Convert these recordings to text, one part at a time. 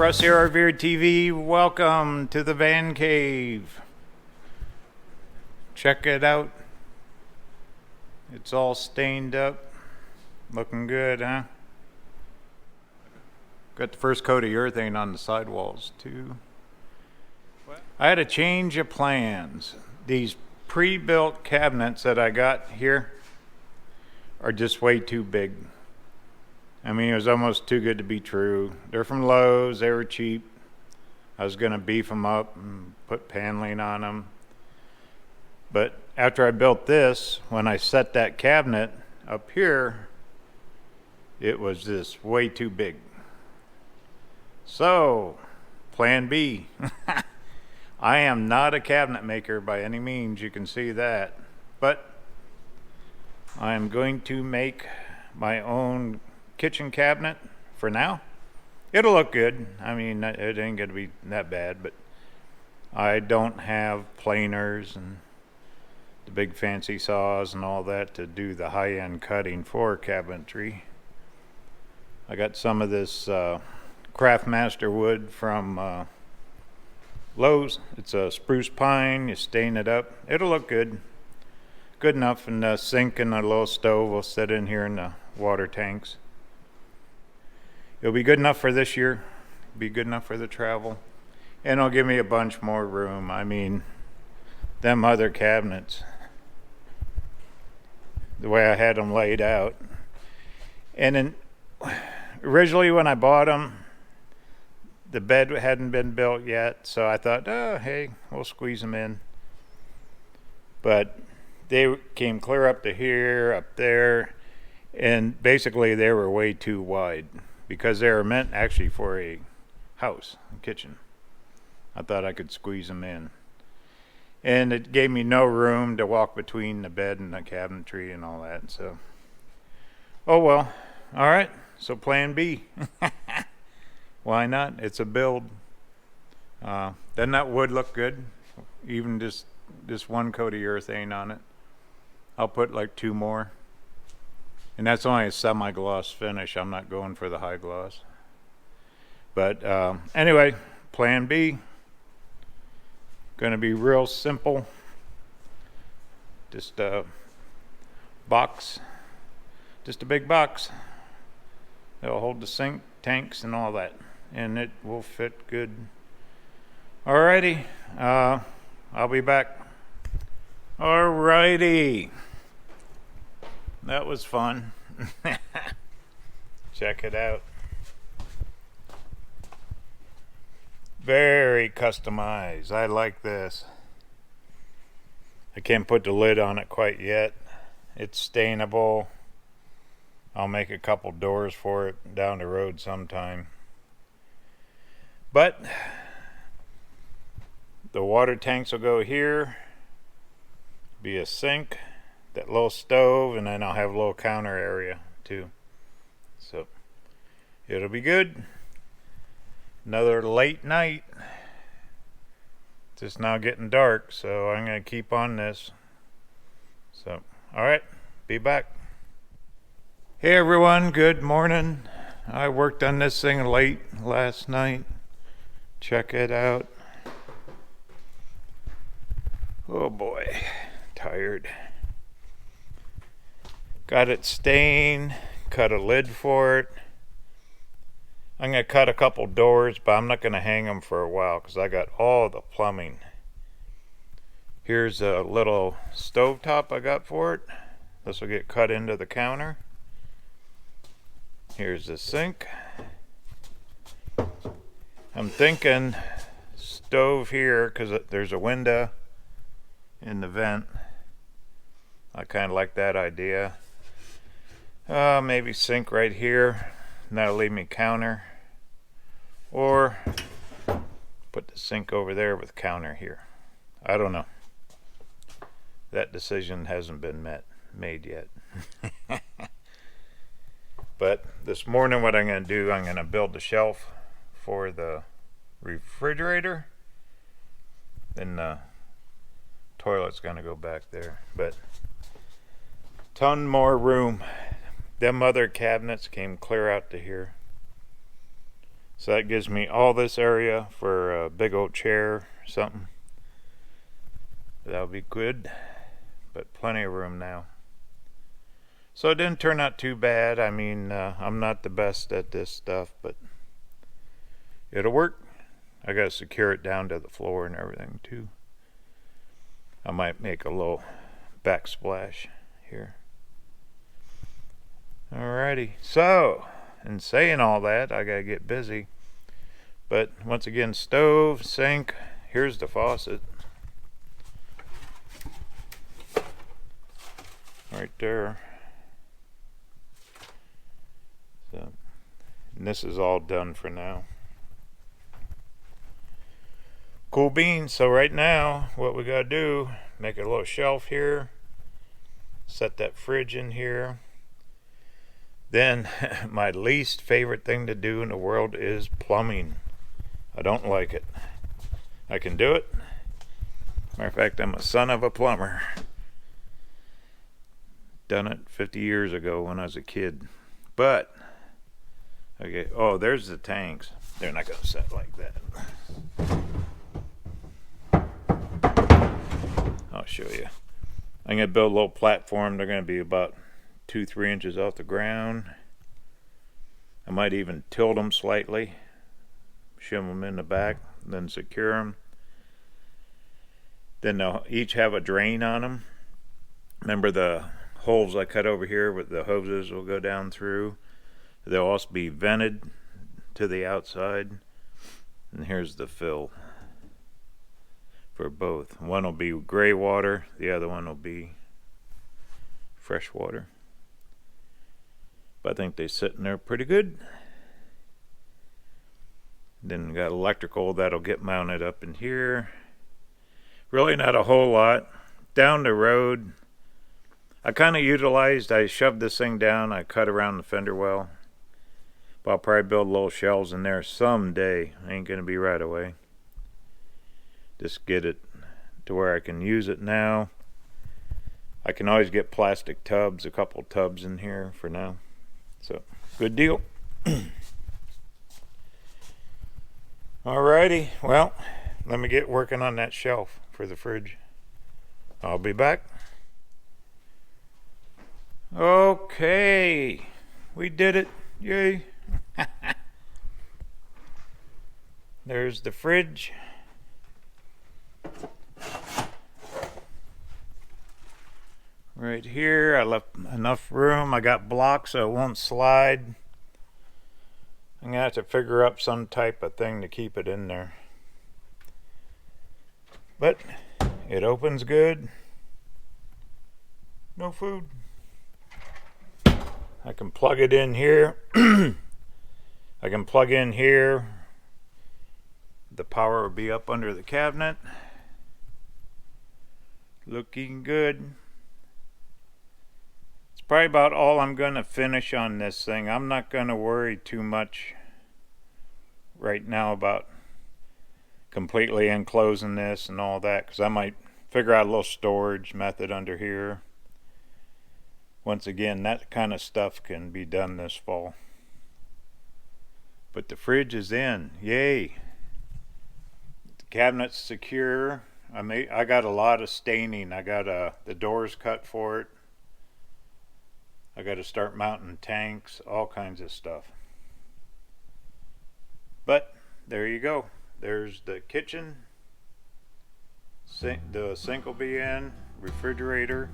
Russ here, RVerTV. Welcome to the van cave. Check it out. It's all stained up. Looking good, huh? Got the first coat of urethane on the sidewalls too. I had a change of plans. These pre-built cabinets that I got here are just way too big. I mean, it was almost too good to be true. They're from Lowe's. They were cheap. I was going to beef them up and put paneling on them. But after I built this, when I set that cabinet up here, it was just way too big. So, plan B. I am not a cabinet maker by any means, you can see that. But I am going to make my own kitchen cabinet for now. It'll look good. I mean, it ain't gonna be that bad, but I don't have planers and the big fancy saws and all that to do the high-end cutting for cabinetry. I got some of this Craftmaster wood from Lowe's. It's a spruce pine. You stain it up. It'll look good. Good enough. And the sink and a little stove will sit in here in the water tanks. It'll be good enough for this year. Be good enough for the travel. And it'll give me a bunch more room. I mean, them other cabinets, the way I had them laid out. And then originally when I bought them, the bed hadn't been built yet, so I thought, oh, hey, we'll squeeze them in. But they came clear up to here, up there, and basically they were way too wide because they were meant actually for a house, a kitchen. I thought I could squeeze them in. And it gave me no room to walk between the bed and the cabinetry and all that, so. Oh well, all right, so plan B. Why not? It's a build. Doesn't that wood look good? Even just one coat of urethane on it. I'll put like 2 more. And that's only a semi-gloss finish. I'm not going for the high gloss. But anyway, plan B. Gonna be real simple. Just a box. Just a big box. It'll hold the sink, tanks, and all that. And it will fit good. Alrighty. I'll be back. Alrighty. That was fun. Check it out. Very customized. I like this. I can't put the lid on it quite yet. It's stainable. I'll make a couple doors for it down the road sometime. But the water tanks will go here. Be a sink, that little stove, and then I'll have a little counter area too. So it'll be good. Another late night. Just now getting dark, so I'm gonna keep on this. So, all right, be back. Hey everyone, good morning. I worked on this thing late last night. Check it out. Oh boy, tired. Got it stained, cut a lid for it. I'm going to cut a couple doors, but I'm not going to hang them for a while because I got all the plumbing. Here's a little stovetop I got for it. This will get cut into the counter. Here's the sink. I'm thinking stove here because there's a window in the vent. I kind of like that idea. Maybe sink right here. And that'll leave me counter. Or put the sink over there with counter here. I don't know. That decision hasn't been made yet. But this morning what I'm going to do, I'm going to build the shelf for the refrigerator. Then the toilet's going to go back there. But ton more room. Them other cabinets came clear out to here. So that gives me all this area for a big old chair or something. That would be good, but plenty of room now. So it didn't turn out too bad. I mean, I'm not the best at this stuff, but it'll work. I gotta secure it down to the floor and everything too. I might make a little backsplash here. Alrighty, so in saying all that, I gotta get busy. But once again, stove, sink, here's the faucet. Right there. So, and this is all done for now. Cool beans. So right now, what we gotta do, make a little shelf here, set that fridge in here. Then my least favorite thing to do in the world is plumbing. I don't like it. I can do it. Matter of fact, I'm a son of a plumber. Done it 50 years ago when I was a kid. But okay, oh, there's the tanks. They're not gonna set like that. I'll show you. I'm gonna build a little platform. They're gonna be about 2-3 inches off the ground. I might even tilt them slightly, shim them in the back, then secure them. Then they'll each have a drain on them. Remember the holes I cut over here with the hoses will go down through. They'll also be vented to the outside. And here's the fill for both. One will be gray water, the other one will be fresh water. But I think they sit in there pretty good. Then we got electrical that'll get mounted up in here. Really not a whole lot. Down the road, I kind of utilized, I shoved this thing down, I cut around the fender well. But I'll probably build little shelves in there someday. Ain't gonna be right away. Just get it to where I can use it now. I can always get plastic tubs, a couple tubs in here for now. So, good deal. Alrighty, well, let me get working on that shelf for the fridge. I'll be back. Okay, we did it. Yay. There's the fridge. Right here, I left enough room. I got blocks so it won't slide. I'm gonna have to figure up some type of thing to keep it in there. But it opens good. No food. I can plug it in here. I can plug in here. The power will be up under the cabinet. Looking good. It's probably about all I'm going to finish on this thing. I'm not going to worry too much right now about completely enclosing this and all that, because I might figure out a little storage method under here. Once again, that kind of stuff can be done this fall. But the fridge is in. Yay. The cabinet's secure. I got a lot of staining. I got the doors cut for it. I got to start mounting tanks, all kinds of stuff. But there you go. There's the kitchen. The sink will be in. Refrigerator.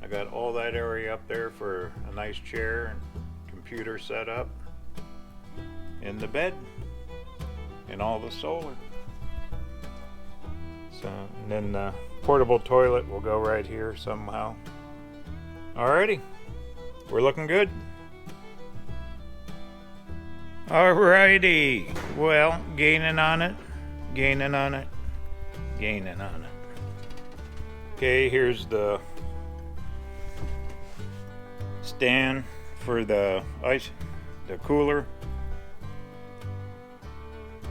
I got all that area up there for a nice chair and computer set up. In the bed. And all the solar. So, and then the portable toilet will go right here somehow. Alrighty, we're looking good. Alrighty, well, gaining on it. Okay, here's the stand for the cooler.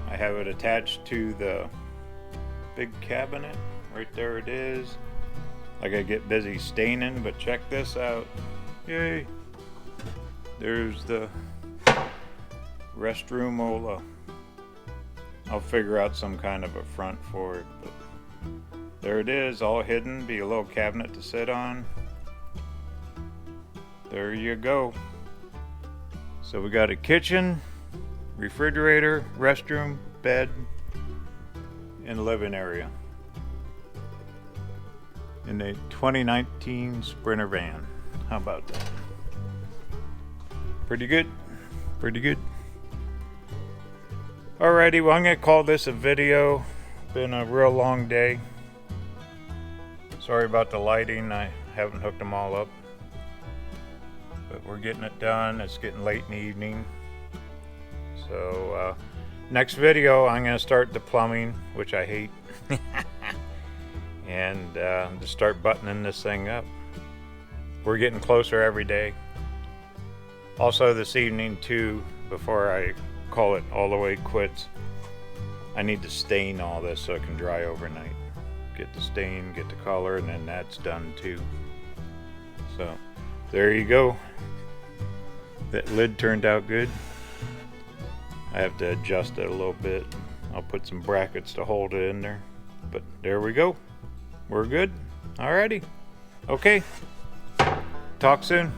I have it attached to the big cabinet. Right there it is. I gotta get busy staining, but check this out. Yay! There's the restroom will, I'll figure out some kind of a front for it, but there it is, all hidden, be a little cabinet to sit on. There you go. So we got a kitchen, refrigerator, restroom, bed, and living area in a 2019 Sprinter van. How about that? Pretty good. Pretty good. Alrighty, well, I'm gonna call this a video. Been a real long day. Sorry about the lighting. I haven't hooked them all up, but we're getting it done. It's getting late in the evening. So next video, I'm gonna start the plumbing, which I hate, and just start buttoning this thing up. We're getting closer every day. Also this evening too, before I call it all the way quits, I need to stain all this so it can dry overnight. Get the stain, get the color, and then that's done too. So there you go. That lid turned out good. I have to adjust it a little bit. I'll put some brackets to hold it in there. But there we go. We're good. Alrighty. Okay. Talk soon.